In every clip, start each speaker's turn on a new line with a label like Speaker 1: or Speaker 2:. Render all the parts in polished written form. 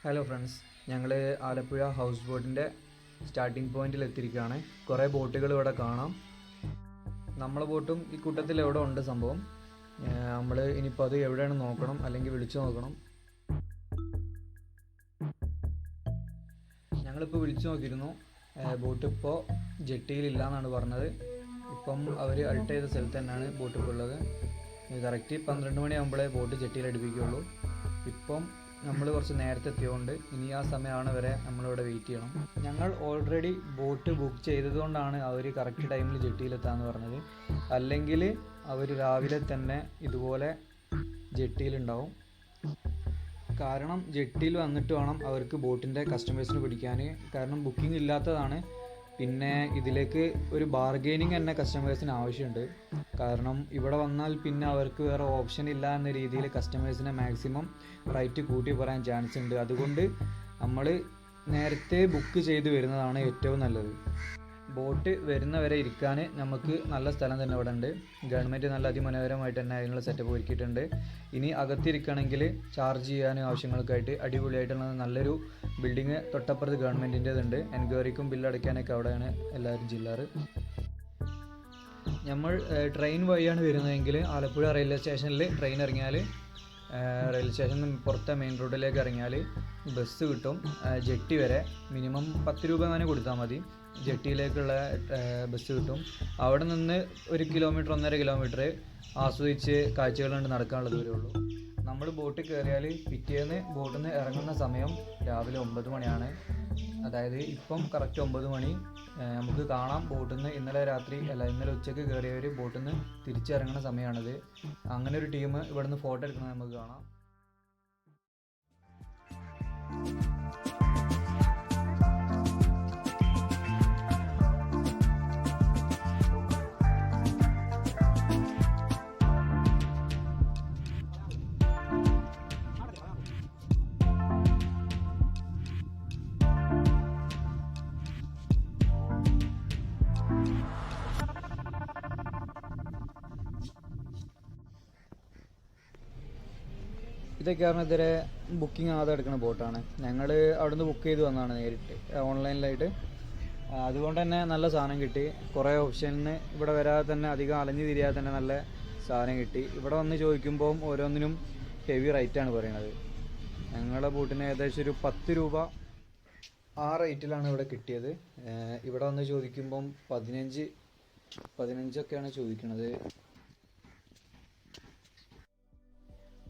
Speaker 1: Hello friends, ഞങ്ങൾ Alappuzha house ബോട്ടിൻ്റെ starting പോയിന്റിൽ എത്തിയിരിക്കുകയാണ്. കുറേ ബോട്ടുകൾ ഇവിടെ കാണാം. നമ്മളെ ബോട്ടും ഈ കൂട്ടത്തിൽ എവിടെ ഉണ്ട് സംഭവം. നമ്മൾ ഇനിയിപ്പോൾ അത് എവിടെയാണ് നോക്കണം, അല്ലെങ്കിൽ വിളിച്ചു നോക്കണം. ഞങ്ങളിപ്പോൾ വിളിച്ചു നോക്കിയിരുന്നു. ബോട്ട് ഇപ്പോൾ ജെട്ടിയിലില്ല എന്നാണ് പറഞ്ഞത്. ഇപ്പം അവർ അൾട്ട് ചെയ്ത സ്ഥലത്ത് തന്നെയാണ് ബോട്ട് ഇപ്പോൾ ഉള്ളത്. കറക്റ്റ് 12 മണിയാകുമ്പോഴേ ബോട്ട് ജെട്ടിയിൽ അടുപ്പിക്കുകയുള്ളൂ. ഇപ്പം നമ്മൾ കുറച്ച് നേരത്തെ എത്തിയതുകൊണ്ട് ഇനി ആ സമയമാണ് വരെ നമ്മളിവിടെ വെയിറ്റ് ചെയ്യണം. ഞങ്ങൾ ഓൾറെഡി ബോട്ട് ബുക്ക് ചെയ്തതുകൊണ്ടാണ് അവർ കറക്റ്റ് ടൈമിൽ ജെട്ടിയിലെത്താമെന്ന് പറഞ്ഞത്. അല്ലെങ്കിൽ അവർ രാവിലെ തന്നെ ഇതുപോലെ ജെട്ടിയിലുണ്ടാവും. കാരണം ജെട്ടിയിൽ വന്നിട്ട് വേണം അവർക്ക് ബോട്ടിൻ്റെ കസ്റ്റമേഴ്സിന് പിടിക്കാൻ. കാരണം ബുക്കിംഗ് ഇല്ലാത്തതാണ്. പിന്നെ ഇതിലേക്ക് ഒരു ബാർഗെയിനിങ് തന്നെ കസ്റ്റമേഴ്സിന് ആവശ്യമുണ്ട്. കാരണം ഇവിടെ വന്നാൽ പിന്നെ അവർക്ക് വേറെ ഓപ്ഷൻ ഇല്ല എന്ന രീതിയിൽ കസ്റ്റമേഴ്സിനെ മാക്സിമം റേറ്റ് കൂട്ടി പറയാൻ ചാൻസ് ഉണ്ട്. അതുകൊണ്ട് നമ്മൾ നേരത്തെ ബുക്ക് ചെയ്ത് വരുന്നതാണ് ഏറ്റവും നല്ലത്. ബോട്ട് വരുന്നവരെ ഇരിക്കാൻ നമുക്ക് നല്ല സ്ഥലം തന്നെ ഇവിടെ ഉണ്ട്. ഗവൺമെൻറ് നല്ല അതിമനോഹരമായിട്ട് തന്നെ അതിനുള്ള സെറ്റപ്പ് ഒരുക്കിയിട്ടുണ്ട്. ഇനി അകത്തിരിക്കണമെങ്കിൽ ചാർജ് ചെയ്യാൻ ആവശ്യങ്ങൾക്കായിട്ട് അടിപൊളിയായിട്ടുള്ള നല്ലൊരു ബിൽഡിങ് തൊട്ടപ്പുറത്ത് ഗവൺമെൻറ്റിൻ്റെതുണ്ട്. എൻക്വയറിക്കും ബില്ലടയ്ക്കാനൊക്കെ അവിടെയാണ് എല്ലാവരും ജില്ലാറ്. നമ്മൾ ട്രെയിൻ വഴിയാണ് വരുന്നതെങ്കിൽ ആലപ്പുഴ റെയിൽവേ സ്റ്റേഷനിൽ ട്രെയിൻ ഇറങ്ങിയാൽ റെയിൽവേ സ്റ്റേഷനിൽ നിന്ന് പുറത്തെ മെയിൻ റോഡിലേക്ക് ഇറങ്ങിയാൽ ബസ് കിട്ടും. ജെട്ടി വരെ മിനിമം 10 രൂപ അങ്ങനെ കൊടുത്താൽ മതി. ജെട്ടിയിലേക്കുള്ള ബസ് കിട്ടും. അവിടെ നിന്ന് 1 കിലോമീറ്റർ 1.5 കിലോമീറ്റർ ആസ്വദിച്ച് കാഴ്ചകൾ കണ്ട് നടക്കാനുള്ള ദൂരമേ ഉള്ളൂ. നമ്മൾ ബോട്ടിൽ കയറിയാൽ പിറ്റേന്ന് ബോട്ടിൽ നിന്ന് ഇറങ്ങുന്ന സമയം രാവിലെ 9 മണിയാണ്. അതായത് ഇപ്പം കറക്റ്റ് 9 മണി. നമുക്ക് കാണാം ബോട്ടിൽ നിന്ന് ഇന്നലെ ഉച്ചയ്ക്ക് കയറിയവർ ബോട്ടിൽ നിന്ന് തിരിച്ചിറങ്ങുന്ന സമയമാണിത്. അങ്ങനെ ഒരു ടീം ഇവിടെ നിന്ന് ഫോട്ടോ എടുക്കുന്നത് നമുക്ക് കാണാം. ഇതൊക്കെയാണ് ഇതുവരെ ബുക്കിംഗ് ആകാതെ എടുക്കുന്ന ബോട്ടാണ്. ഞങ്ങൾ അവിടുന്ന് ബുക്ക് ചെയ്ത് വന്നതാണ് നേരിട്ട് ഓൺലൈനിലായിട്ട്. അതുകൊണ്ട് തന്നെ നല്ല സാധനം കിട്ടി. കുറേ ഓപ്ഷനിന് ഇവിടെ വരാതെ തന്നെ അധികം അലഞ്ഞു തിരിയാതെ തന്നെ നല്ല സാധനം കിട്ടി. ഇവിടെ വന്ന് ചോദിക്കുമ്പം ഓരോന്നിനും ഹെവി റേറ്റാണ് പറയുന്നത്. ഞങ്ങളുടെ ബോട്ടിന് ഏകദേശം ഒരു 10 രൂപ ആ റേറ്റിലാണ് ഇവിടെ കിട്ടിയത്. ഇവിടെ വന്ന് ചോദിക്കുമ്പം 15 ചോദിക്കുന്നത്.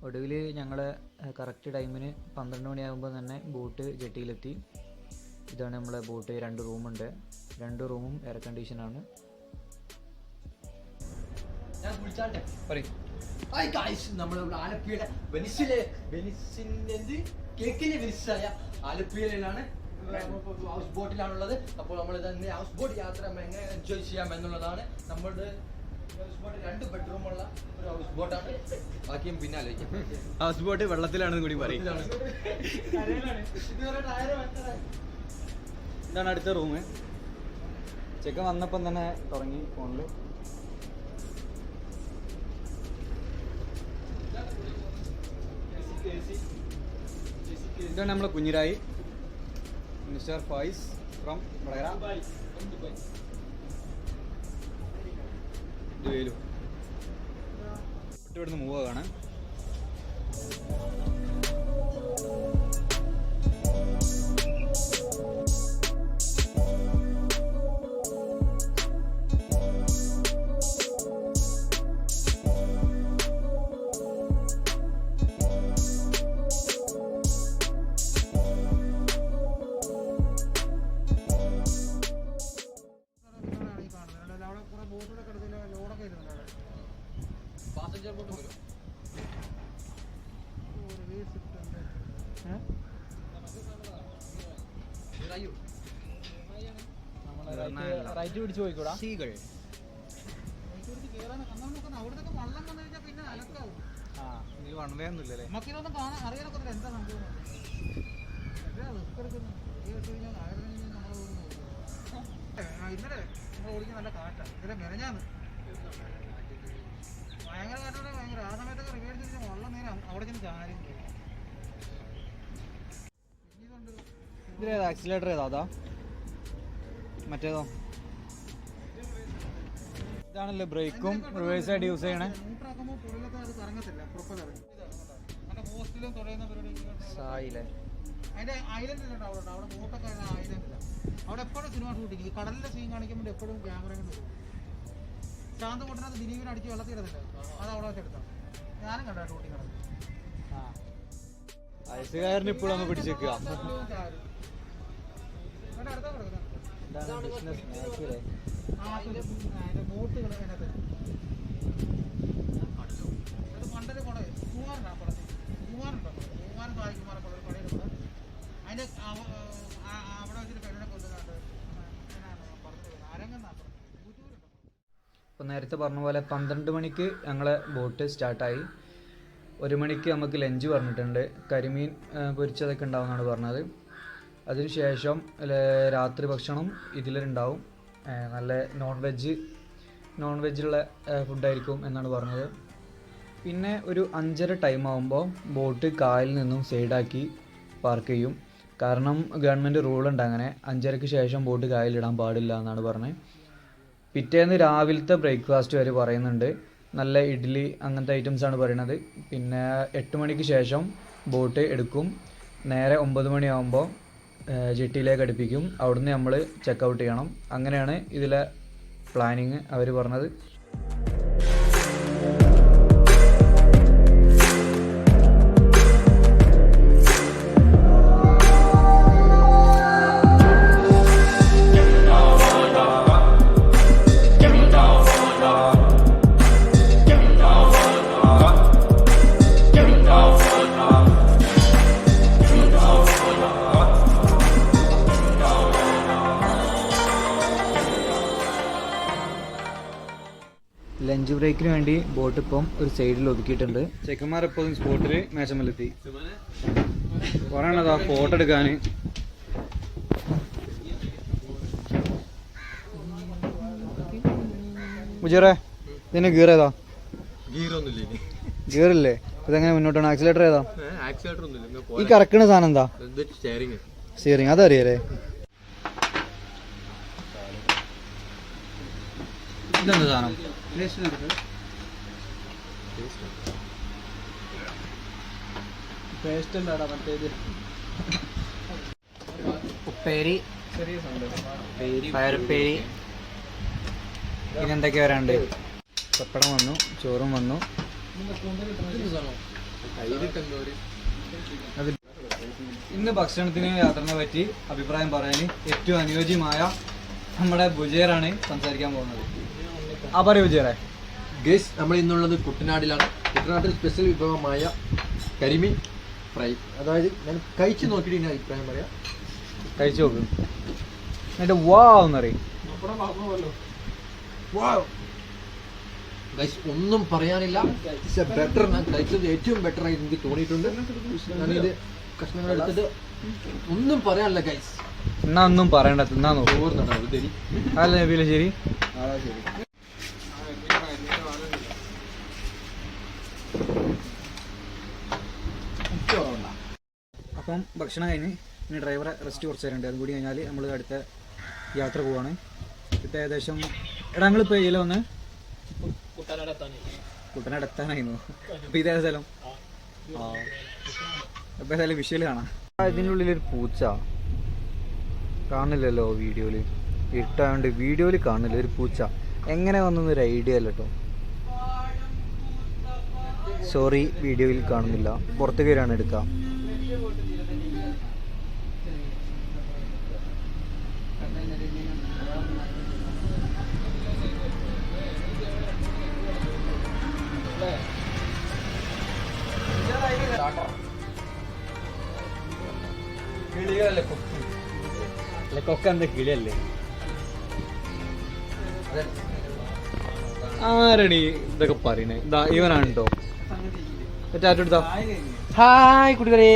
Speaker 1: ഒടുവിൽ ഞങ്ങൾ കറക്റ്റ് ടൈമിന് 12 മണിയാകുമ്പോൾ തന്നെ ബോട്ട് ജെട്ടിയിലെത്തി. ഇതാണ് നമ്മളെ ബോട്ട്. 2 റൂമുണ്ട്. 2 റൂമും എയർ കണ്ടീഷനാണ്.
Speaker 2: നമ്മളിവിടെ ആലപ്പുഴയുടെ ആലപ്പുഴയിലാണ് ഹൗസ് ബോട്ടിലാണുള്ളത്. അപ്പോൾ നമ്മൾ തന്നെ ഹൗസ് ബോട്ട് യാത്ര എങ്ങനെ എൻജോയ് ചെയ്യാം എന്നുള്ളതാണ്. നമ്മുടെ ഹൗസ് ബോട്ട് 2 ബെഡ്റൂമുള്ള ഒരു ഹൗസ് ബോട്ടാണ്. ബാക്കിയും പിന്നാലെ
Speaker 1: ഹൗസ് ബോട്ട് വെള്ളത്തിലാണെന്ന് കൂടി പറയും. ഇതാണ് അടുത്ത റൂം. ചെക്കൻ വന്നപ്പം തന്നെ തുടങ്ങി ഫോണിൽ. ഇതാണ് നമ്മളെ കുഞ്ഞിരായി, മിസ്റ്റർ ഫായിസ് ഫ്രം ദുബായ്. ഇവിടുന്ന് മൂവ് ആകാണ്.
Speaker 2: പാസഞ്ചർ ബോട്ട് വരും.
Speaker 1: റൈറ്റ് പിടിച്ച് പോയിക്കൂടാ. വൺ വേ ഒന്നും ഇല്ലല്ലേ.
Speaker 2: നമുക്കിതൊന്നും കാണാൻ അറിയാനൊക്കെ എന്താ സംഭവം. ഇന്നലെ നമ്മൾ ഓടിക്കുന്ന നല്ല കാറ്റാണ്. ഇന്നലെ മെനഞ്ഞാന്ന് ഭയങ്കര കാറ്റാണ്. ഭയങ്കര ആ സമയത്തൊക്കെ റിവേഴ്സ് വെള്ളം നേരം അവിടെ ചെന്ന് ചാരി.
Speaker 1: ഇതിലേതാ ആക്സിലേറ്റർ ഏതാ അതാ മറ്റേതോ? ഇതാണല്ലേ ബ്രേക്കും റിവേഴ്സ് ആയിട്ട് യൂസ് ചെയ്യണേ. സായില്ലേ
Speaker 2: അതിന്റെ ഐലൻഡ് ഉണ്ട് അവിടെ, അവിടെ ബോട്ടൊക്കെ ഐലൻഡില്ല. അവിടെ എപ്പോഴും സിനിമ ഷൂട്ടിങ്, ഈ കടലിന്റെ സീൻ കാണിക്കുമ്പോൾ എപ്പോഴും ക്യാമറ കൊണ്ട് ശാന്ത കൂട്ടിനകത്ത് ദിലീപിനെ അടിച്ച് വെള്ളത്തിൽ ഇടുന്നില്ല, അത് അവിടെ വെച്ചെടുത്താണ്. ഞാനും കണ്ട ഷൂട്ടിങ് നടന്നത്.
Speaker 1: ഐസുകാരന് ഇപ്പോഴും അങ്ങ് പിടിച്ചേക്കുക.
Speaker 2: ബോട്ടുകൾ അതിനകത്ത് അത് പണ്ടൊരു കുട കുമാരനാണ് പടത്തിൽ, കുമാരനുണ്ടോ കുമാരൻ സായിക്കുമാരൊക്കെ ഒരു കടയിലുള്ള അതിന്റെ അവിടെ വെച്ചിട്ട് പെണ്ണിനെ കൊല്ലുന്നുണ്ട്. അരങ്ങെന്നാ യൂട്യൂബിലുണ്ടോ?
Speaker 1: അപ്പോൾ നേരത്തെ പറഞ്ഞ പോലെ 12 മണിക്ക് ഞങ്ങളെ ബോട്ട് സ്റ്റാർട്ടായി. 1 മണിക്ക് നമുക്ക് ലഞ്ച് പറഞ്ഞിട്ടുണ്ട്. കരിമീൻ പൊരിച്ചതൊക്കെ ഉണ്ടാവുമെന്നാണ് പറഞ്ഞത്. അതിനുശേഷം രാത്രി ഭക്ഷണം ഇതിലുണ്ടാവും. നല്ല നോൺ വെജുള്ള ഫുഡായിരിക്കും എന്നാണ് പറഞ്ഞത്. പിന്നെ ഒരു 5:30 ടൈം ആകുമ്പോൾ ബോട്ട് കായലിൽ നിന്നും സൈഡാക്കി പാർക്ക് ചെയ്യും. കാരണം ഗവൺമെൻറ് റൂളുണ്ട് അങ്ങനെ 5:30ക്ക് ശേഷം ബോട്ട് കായലിടാൻ പാടില്ല എന്നാണ് പറഞ്ഞത്. പിറ്റേന്ന് രാവിലത്തെ ബ്രേക്ക്ഫാസ്റ്റ് വരെ പറയുന്നുണ്ട്. നല്ല ഇഡ്ഡലി അങ്ങനത്തെ ഐറ്റംസാണ് പറയണത്. പിന്നെ 8 മണിക്ക് ശേഷം ബോട്ട് എടുക്കും. നേരെ 9 മണിയാകുമ്പോൾ ജെട്ടിയിലേക്ക് അടുപ്പിക്കും. അവിടുന്ന് നമ്മൾ ചെക്കൗട്ട് ചെയ്യണം. അങ്ങനെയാണ് ഇതിലെ പ്ലാനിങ് അവർ പറഞ്ഞത്. ലഞ്ച് ബ്രേക്കിന് വേണ്ടി ബോട്ട് ഇപ്പം ഒരു സൈഡിൽ ഒതുക്കിയിട്ടുണ്ട്. ചെക്കന്മാരെപ്പോഴും സ്പോട്ടിൽ മേശമല്ലെത്തി പറയണതാ ഫോട്ടോ എടുക്കാൻ. മുജറേ ഇതിന് ഗിയർ ഏതാ? ഗിയറില്ലേ? ഇതെങ്ങനെ മുന്നോട്ടാണ്? ആക്സിലേറ്റർ ഏതാ? ഈ കറക്കണ സാധനം എന്താ? സ്റ്റിയറിംഗ്. അതറിയാലേ? ഇതെന്താ സാധനം? ഉപ്പേരി, പയറുപ്പേരി, പിന്നെന്തൊക്കെയാ വരാണ്ട്? പപ്പടം വന്നു, ചോറും വന്നു. ഇന്ന് ഭക്ഷണത്തിന് യാത്രനെ പറ്റി അഭിപ്രായം പറയാൻ ഏറ്റവും അനുയോജ്യമായ നമ്മുടെ ബുജേറാണ് സംസാരിക്കാൻ പോകുന്നത്. ആ പറയൂ ബുജേറെ.
Speaker 2: ഗൈസ്, നമ്മൾ ഇന്നുള്ളത് കുട്ടനാട്ടിലാണ്. കുട്ടനാട്ടിൽ സ്പെഷ്യൽ വിഭവമായ കരിമീൻ ഫ്രൈ. അതായത് ഞാൻ കഴിച്ചു നോക്കിയിട്ട് ഞാൻ അഭിപ്രായം പറയാം.
Speaker 1: കഴിച്ചു നോക്കും എന്നിട്ട് വാന്നറിയും.
Speaker 2: ഗൈസ്, ഒന്നും പറയാനില്ല. ബെറ്റർ, ഞാൻ കഴിച്ചത് ഏറ്റവും ബെറ്റർ ആയി എനിക്ക് തോന്നിയിട്ടുണ്ട്. ഞാനിത് കഷ്ണങ്ങൾ എടുത്തിട്ട് ഒന്നും പറയാനില്ല ഗൈസ്.
Speaker 1: എന്നാ ഒന്നും പറയണ്ട, തിന്നാ നോക്കും. അല്ല നബീല, ശരി. അപ്പം ഭക്ഷണം കഴിഞ്ഞ് ഇനി ഡ്രൈവറെ റെസ്റ്റ് കുറച്ച് തരണ്ട്. അതും കൂടി കഴിഞ്ഞാൽ നമ്മൾ അടുത്ത യാത്ര പോവാണ്. ഇപ്പം ഏകദേശം എടാ ഞങ്ങളിപ്പോൾ ഇതിൽ വന്ന് കുട്ടനാട് എത്താനായിരുന്നു. അപ്പം ഇതേ സ്ഥലം അപ്പം ഏതായാലും വിഷ്വൽ കാണാം. ഇതിൻ്റെ ഉള്ളിലൊരു പൂച്ച കാണില്ലല്ലോ വീഡിയോയിൽ. ഇട്ടാണ്ട് വീഡിയോയിൽ കാണില്ല ഒരു പൂച്ച. എങ്ങനെ വന്നൊരു ഐഡിയ അല്ല കേട്ടോ. സോറി, വീഡിയോയിൽ കാണുന്നില്ല. പുറത്ത് കയറാണ് എടുക്കാം. കിളികളല്ലേ കൊക്ക്? അല്ല, കൊക്ക എന്താ കിളിയല്ലേ? ആരടി ഇതൊക്കെ പറയണേ? ഇവനാണ് കേട്ടോ. ടാറ്റെടുത്താ. ഹായ് കുട്ടികളെ.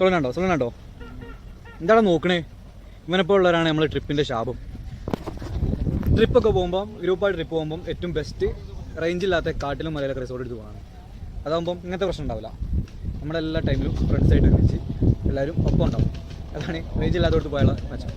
Speaker 1: സുഖണ്ടോ എന്താണ് നോക്കണേ? ഇവനെപ്പോൾ ഉള്ളവരാണ് നമ്മൾ ട്രിപ്പിൻ്റെ ശാപം. ട്രിപ്പൊക്കെ പോകുമ്പം ഗ്രൂപ്പായിട്ട് ട്രിപ്പ് പോകുമ്പം ഏറ്റവും ബെസ്റ്റ് റേഞ്ചില്ലാത്ത കാട്ടിലും മലയിലൊക്കെ റിസോർട്ട് എടുത്ത് പോകാനാണ്. അതാകുമ്പം ഇങ്ങനത്തെ പ്രശ്നം ഉണ്ടാവില്ല. നമ്മുടെ എല്ലാ ടൈമിലും ഫ്രണ്ട്സായിട്ട് ഒരുമിച്ച് എല്ലാവരും ഒപ്പം ഉണ്ടാവും. അതാണ് റേഞ്ചില്ലാത്തടത്ത് പോയുള്ള മെച്ചം.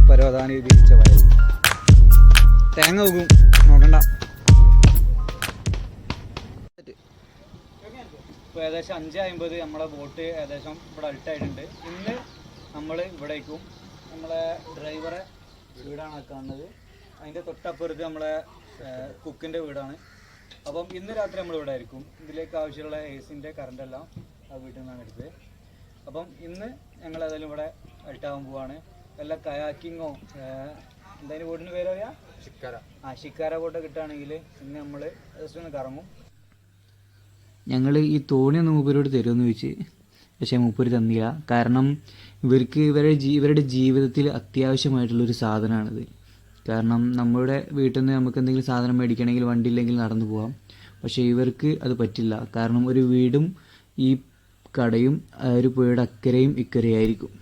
Speaker 1: പരവതാനി വിരിച്ച വയൽ തേങ്ങ വെക്കും നോക്കണ്ട. ഇപ്പോൾ ഏകദേശം 5:50 നമ്മളെ ബോട്ട് ഏകദേശം ഇവിടെ അൾട്ടായിട്ടുണ്ട്. ഇന്ന് നമ്മൾ ഇവിടേക്കും നമ്മളെ ഡ്രൈവറെ വീടാണ് കാണുന്നത്. അതിൻ്റെ തൊട്ടപ്പുറത്ത് നമ്മളെ കുക്കിൻ്റെ വീടാണ്. അപ്പം ഇന്ന് രാത്രി നമ്മൾ ഇവിടെ ആയിരിക്കും. ഇതിലേക്ക് ആവശ്യമുള്ള AC-ൻ്റെ കറണ്ടെല്ലാം ആ വീട്ടിൽ നിന്നാണ് എടുത്തത്. അപ്പം ഇന്ന് ഞങ്ങൾ ഏതായാലും ഇവിടെ അൾട്ടാവാൻ പോവാണ്. വല്ല കയാക്കിങ്ങോ എന്തായാലും ബോട്ടിന് പേര് പറയാ ഷിക്കാര ബോട്ട് കിട്ടുകയാണെങ്കിൽ ഇന്ന് നമ്മൾ ജസ്റ്റ് ഒന്ന് കറങ്ങും. ഞങ്ങൾ ഈ തോണി ഒന്ന് മൂപ്പരോട് തരുമെന്ന് ചോദിച്ച്, പക്ഷേ മൂപ്പര് തന്നില്ല. കാരണം ഇവർക്ക് ഇവരുടെ ജീവിതത്തിൽ അത്യാവശ്യമായിട്ടുള്ളൊരു സാധനമാണിത്. കാരണം നമ്മുടെ വീട്ടിൽ നിന്ന് നമുക്ക് എന്തെങ്കിലും സാധനം മേടിക്കണമെങ്കിൽ വണ്ടി ഇല്ലെങ്കിൽ നടന്നു പോകാം. പക്ഷേ ഇവർക്ക് അത് പറ്റില്ല. കാരണം ഒരു വീടും ഈ കടയും ഒരു പുഴയുടെ അക്കരയും ഇക്കരയായിരിക്കും.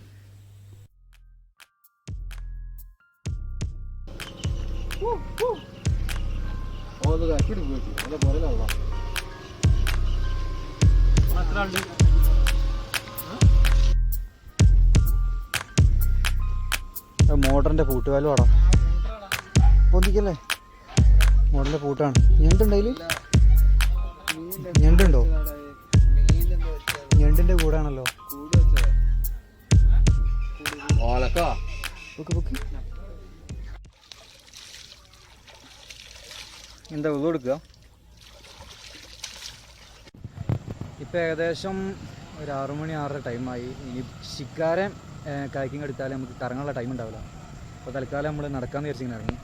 Speaker 1: മോട്ടറിന്റെ പൂട്ടുകാലും ആടാ പൊന്തിക്കല്ലേ. മോട്ടറിന്റെ പൂട്ടാണ്. ഞണ്ടുണ്ടതിൽ ഞണ്ടുണ്ടോ? ഞണ്ടിന്റെ കൂടാണല്ലോ. എന്താ ഉള്ളു കൊടുക്കുക? ഇപ്പം ഏകദേശം ഒരു 6 മണി 6:30 ടൈമായി. ഇനി ശിക്കാരൻ കാക്കിങ് എടുത്താൽ നമുക്ക് കറങ്ങാനുള്ള ടൈം ഉണ്ടാവില്ല. അപ്പോൾ തൽക്കാലം നമ്മൾ നടക്കാമെന്ന് വിചാരിച്ചിങ്ങനെ ഇറങ്ങി.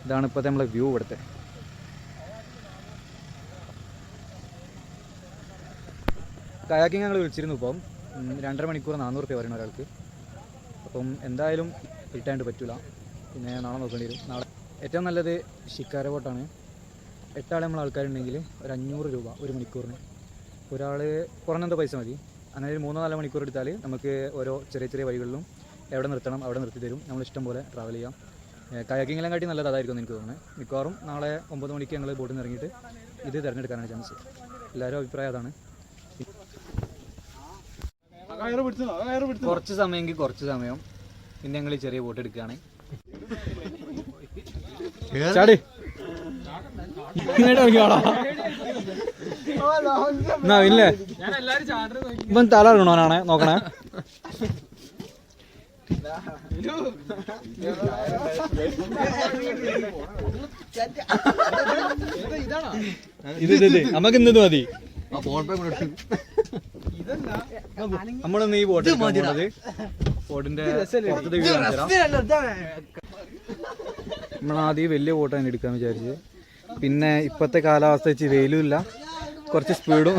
Speaker 1: ഇതാണ് ഇപ്പോഴത്തെ നമ്മളെ വ്യൂ ഇവിടുത്തെ. കയാക്കിങ് ഞങ്ങൾ വിളിച്ചിരുന്നു. ഇപ്പം 2.5 മണിക്കൂർ 400 രൂപ പറയുന്ന ഒരാൾക്ക്. അപ്പം എന്തായാലും റിട്ടേൺ പറ്റില്ല. പിന്നെ നാളെ നോക്കേണ്ടി വരും. നാളെ ഏറ്റവും നല്ലത് ഷിക്കാര ബോട്ടാണ്. 8 ആളെ നമ്മൾ ആൾക്കാരുണ്ടെങ്കിൽ ഒരു 500 രൂപ ഒരു മണിക്കൂറിന്. ഒരാൾ കുറഞ്ഞെന്തോ പൈസ മതി. അങ്ങനെ ഒരു 3-4 മണിക്കൂർ എടുത്താൽ നമുക്ക് ഓരോ ചെറിയ ചെറിയ വഴികളിലും എവിടെ നിർത്തണം അവിടെ നിർത്തി തരും. നമ്മൾ ഇഷ്ടം പോലെ ട്രാവൽ ചെയ്യാം. കയാക്കിങ്ങെല്ലാം കാട്ടി നല്ലത് അതായിരിക്കും എന്ന് എനിക്ക് തോന്നുന്നത്. മിക്കവാറും നാളെ 9 മണിക്ക് ഞങ്ങൾ ബോട്ടിൽ നിന്ന് ഇറങ്ങിയിട്ട് ഇത് തിരഞ്ഞെടുക്കാനാണ് ചാൻസ്. എല്ലാവരും അഭിപ്രായം അതാണ്. കുറച്ച് സമയമെങ്കിൽ കുറച്ച് സമയം. പിന്നെ ഞങ്ങൾ ചെറിയ ബോട്ട് എടുക്കുകയാണ്. ഇല്ലേ ഇവൻ തല ഇടണോനാണ് നോക്കണേ. ഇത് നമുക്ക് ഇന്നത് മതി. നമ്മളൊന്ന് ഈ ബോട്ട് ബോട്ടിന്റെ പുറത്തത്തെ വ്യൂ നമ്മളാദ്യം വലിയ ബോട്ട് തന്നെ എടുക്കാന്ന് വിചാരിച്ച്. പിന്നെ ഇപ്പോഴത്തെ കാലാവസ്ഥ വെച്ച് വെയിലും ഇല്ല, കുറച്ച് സ്പീഡും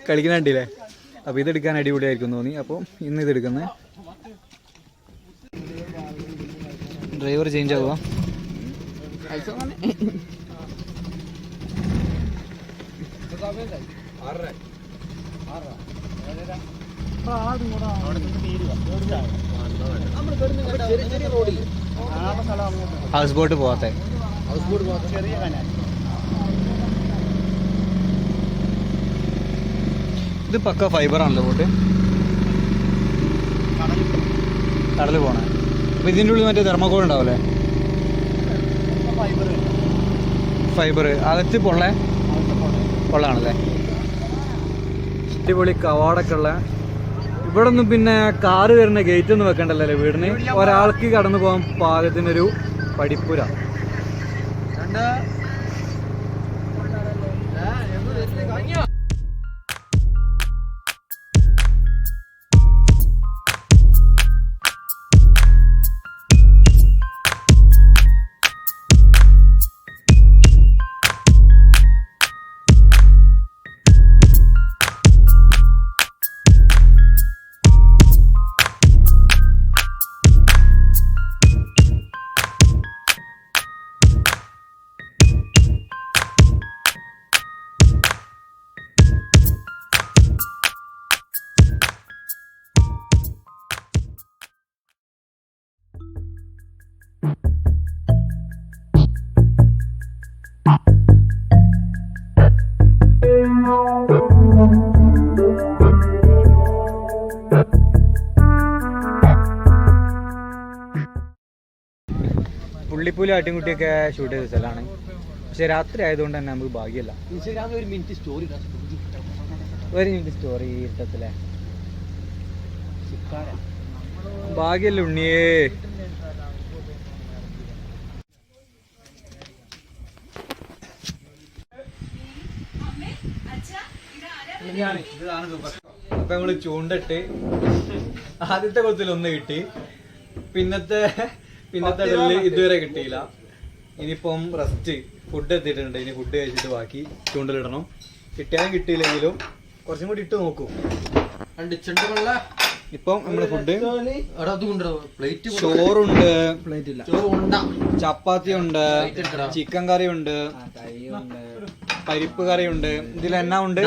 Speaker 1: കളിക്കുന്ന കണ്ടില്ലേ. അപ്പോൾ ഇതെടുക്കാൻ അടിപൊളിയായിരിക്കും തോന്നി. അപ്പോൾ ഇന്ന് ഇതെടുക്കുന്നത്. ഡ്രൈവർ ചേഞ്ച് ആവുക. ഹൗസ് ബോട്ട് പോകാത്തെ ഇത് പക്ക ഫൈബർ ആണല്ലോ ബോട്ട്. കടല് പോണേ. അപ്പൊ ഇതിൻ്റെ ഉള്ളിൽ മറ്റേ തെർമോക്കോൾ ഉണ്ടാവല്ലേ? ഫൈബർ അകത്ത് പൊള്ളാണല്ലേ. അടിപൊളി കവാടൊക്കെ ഉള്ള. ഇവിടെ ഒന്നും പിന്നെ കാറ് വരുന്ന ഗേറ്റ് ഒന്നും വെക്കണ്ടല്ലേ വീടിന്. ഒരാൾക്ക് കടന്നു പോകാൻ പാകത്തിനൊരു പടിപ്പുര. പുള്ളിപ്പൂലും ആട്ടിൻകുട്ടിയൊക്കെ ഷൂട്ട് ചെയ്ത സ്ഥലമാണ്. പക്ഷെ രാത്രി ആയതുകൊണ്ട് തന്നെ നമുക്ക് ഭാഗ്യമല്ല.
Speaker 3: ഇൻസ്റ്റാഗ്രാമിൽ ഒരു മിനിറ്റ് സ്റ്റോറി
Speaker 1: ഇരുട്ടത്തിലെ ഭാഗ്യല്ല ഉണ്ണിയേ. അപ്പൊ നമ്മള് ചൂണ്ടിട്ട് ആദ്യത്തെ കൊത്തിൽ ഒന്ന് കിട്ടി, പിന്നത്തെ ഇടലില് ഇതുവരെ കിട്ടിയില്ല. ഇനിയിപ്പം റെസ്റ്റ്, ഫുഡ് എത്തിയിട്ടുണ്ട്. ഇനി ഫുഡ് കഴിച്ചിട്ട് ബാക്കി ചൂണ്ടലിടണം. കിട്ടിയാലും കിട്ടിയില്ലെങ്കിലും കുറച്ചും കൂടി ഇട്ട് നോക്കും. ഇപ്പം നമ്മള് ഫുഡ് ചോറുണ്ട്, ചപ്പാത്തി ഉണ്ട്, ചിക്കൻ കറി ഉണ്ട്, പരിപ്പ് കറി ഉണ്ട്. ഇതിൽ എന്നാ ഉണ്ട്?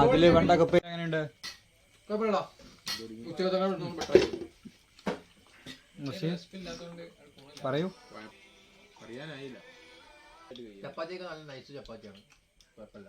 Speaker 1: അതില് വേണ്ട കപ്പ എങ്ങനെയുണ്ട്? പറയൂ.
Speaker 3: ചപ്പാത്തിയൊക്കെ നല്ല നൈസ് ചപ്പാത്തിയാണ്, കുഴപ്പമില്ല.